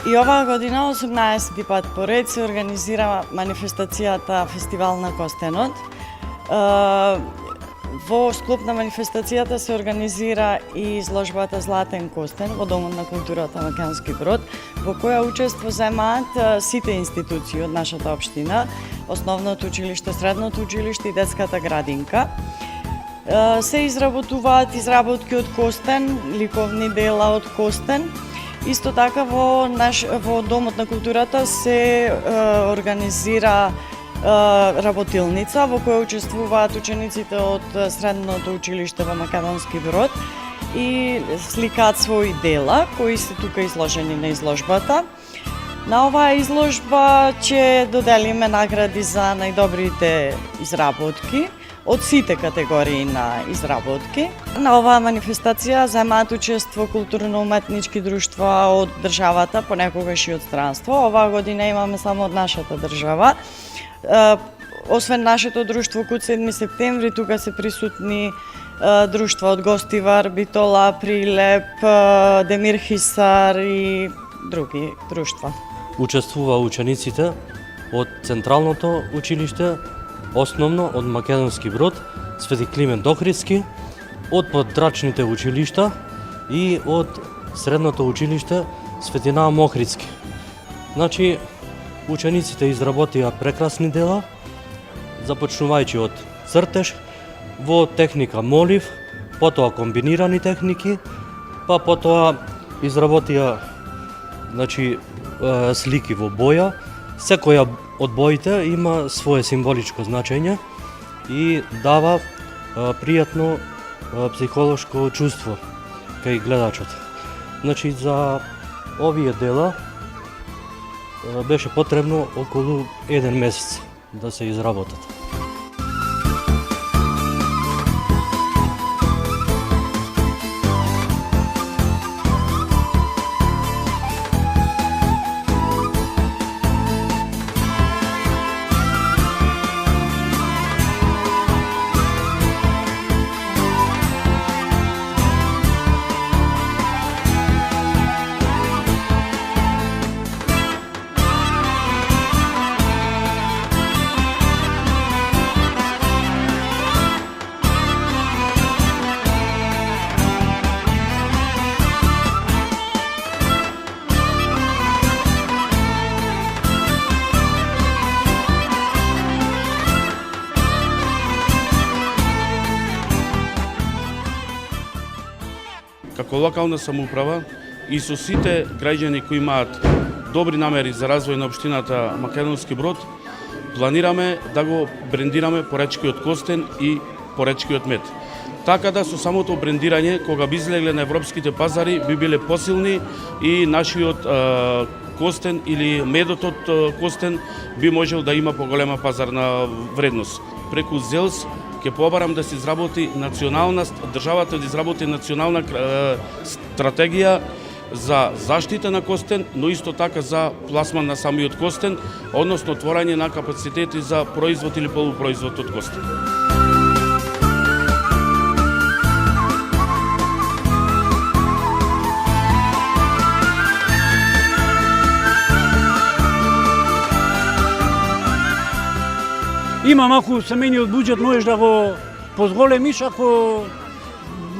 И оваа година 18 пат поред се организира манифестацијата Фестивал на Костенот. Во склоп на манифестацијата се организира и изложбата Златен Костен во Домот на културата Македонски Брод, во која учество земаат сите институции од нашата општина, основното училиште, средното училиште и детската градинка. Се изработуваат изработки од Костен, ликовни дела од Костен. Исто така во Домот на културата се организира работилница во која учествуваат учениците од средното училиште во Македонски Брод и сликаат своји дела кои се тука изложени на изложбата. На оваа изложба ќе доделиме награди за најдобрите изработки од сите категории на изработки. На оваа манифестација земаат учество културно-уметнички друштва од државата, понекогаш и од странство. Оваа година имаме само од нашата држава. Освен нашето друштво Куд 7 септември, тука се присутни друштва од Гостивар, Битола, Прилеп, Демир Хисар и други друштва. Учествува учениците од Централното училиште, основно од Македонски Брод, Свети Климент Охридски, од подрачните училишта и од Средното училиште Свети Наум Охридски. Значи, учениците изработија прекрасни дела, започнувајќи од цртеж, во техника молив, потоа комбинирани техники, па потоа изработија слики во боја. Секоја од боите има свое символичко значење и дава пријатно психолошко чувство кај гледачот. Значи, за овие дела беше потребно околу 1 месец да се изработат. Како локална самоуправа и со сите граѓани кои имаат добри намери за развој на општината Македонски Брод, планираме да го брендираме поречкиот костен и поречкиот мед. Така да со самото брендирање, кога би излегле на европските пазари, би биле посилни и нашиот костен или медот од костен би можел да има поголема пазарна вредност. Преку ЗЕЛС ќе побарам да се изработи државата да изработи национална стратегија за заштита на костен, но исто така за пласман на самиот костен, односно творање на капацитети за производ или полупроизвод од костен. Имам, ако семејниот буџет можеш да го позголемиш, ако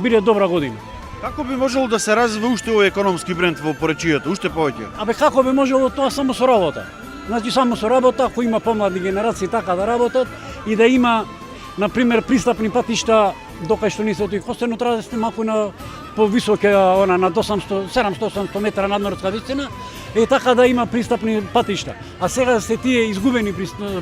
биде добра година. Како би можело да се развива уште овој економски бренд во поречијата, уште повеќе? Како би можело тоа само со работа? Значи само со работа, ако има помлади генерации така да работат и да има, например, пристапни патишта докај што не се тој костен, треба да сте малку на повисоке, на 700-800 метра надморска висина, и така да има пристапни патишта. А сега се тие изгубени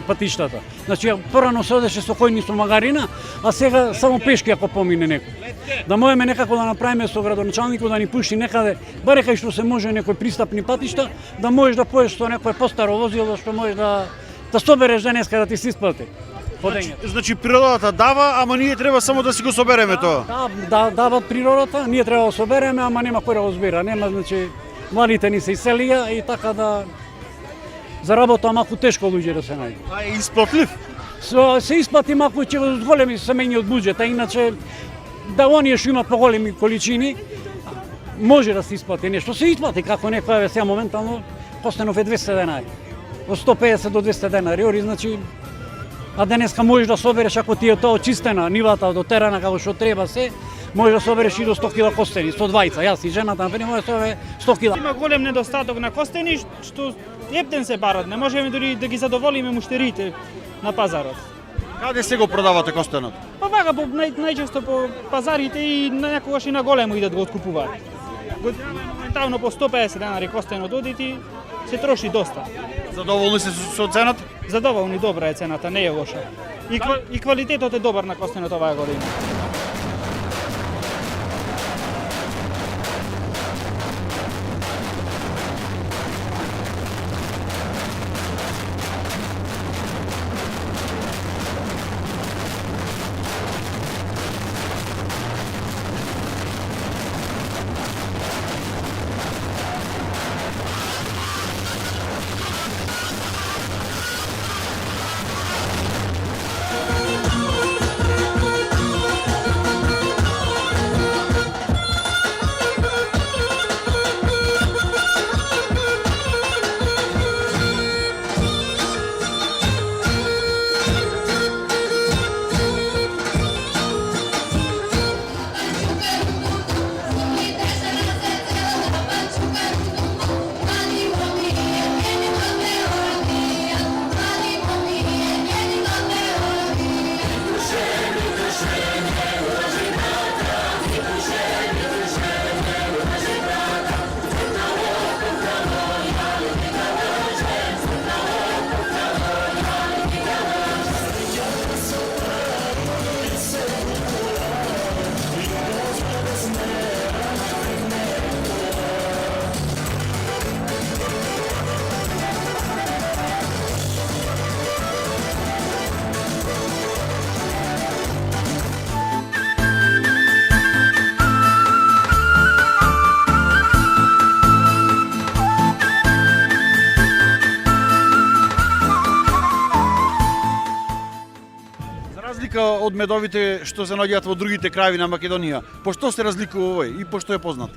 патиштата. Значи, порано се одеше со којни со магарина, а сега само пешки ако помине некој. Да можеме некако да направиме со градоначалникот да ни пушти некаде, баре кај што се може некој пристапни патишта, да можеш да поеш со некој постаро возило што можеш да собереш денеска да ти се исплати. Значи природата дава, ама ние треба само да си го собереме тоа. Да, дава природата, ние треба да собереме, ама нема кој да го збира. Нема, значи, младите ни се иселија и така да за работа малку тешко луѓе да се најде. А е исплатлив? Се исплати малку че го зголеми семејниот буџет, а иначе да оние што имаат поголеми количини, може да се исплати нешто, се исплати како некоја сега моментално Костенов е 200 денари. Од 150 до 200 денари, ори значи а денеска можеш да собереш ако ти е тоа очистена нивата до терена како што треба се, може да собереш и до 100 кила костени, 120. Јас и жената например може да собере 100 кила. Има голем недостаток на костени што ептен се барат, не можеме дури да ги задоволиме муштерите на пазарот. Каде се го продавате костенот? Па вака најчесто по пазарите и некогаш и на големо идат го откупуваат. Годинава моментално по 150 денари костенот одити, се троши доста. Задоволни се со цената? Задоволни, добра е цената, не е лоша. И квалитетот е добар на костенот оваа година. Од медовите што се наоѓаат во другите крајеви на Македонија, по што се разликува овој и по што е познат?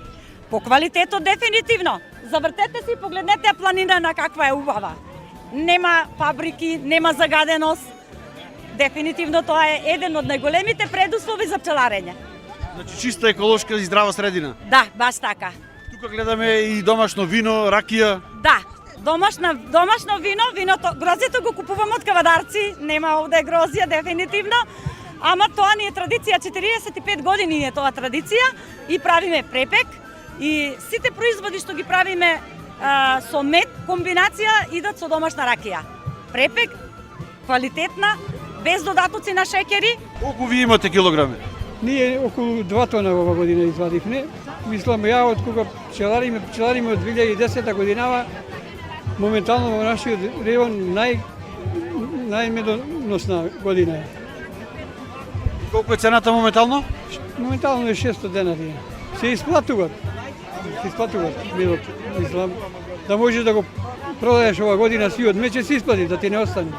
По квалитетот дефинитивно. Завртете се и погледнете планина на каква е убава. Нема фабрики, нема загаденост. Дефинитивно тоа е еден од најголемите предуслови за пчеларење. Значи чиста еколошка и здрава средина. Да, баш така. Тука гледаме и домашно вино, ракија. Да, домашно вино, грозјето го купуваме од кавадарци, нема овде грозија дефинитивно. Ама тоа ни е традиција, 45 години е тоа традиција и правиме препек и сите производи што ги правиме со мед, комбинација идат со домашна ракија. Препек, квалитетна, без додатоци на шеќери. Колку ви имате килограми? Ние околу 2 тона ова година извадивме. Мислам, ја од кога пчелариме од 2010 годинава, моментално во нашиот регион најмедоносна година е. Колку е цената моментално? Моментално е 600 денари. Се исплатуваат медот. Мислам, да можеш да го продадеш ова година си од мече се исплати, да ти не остане.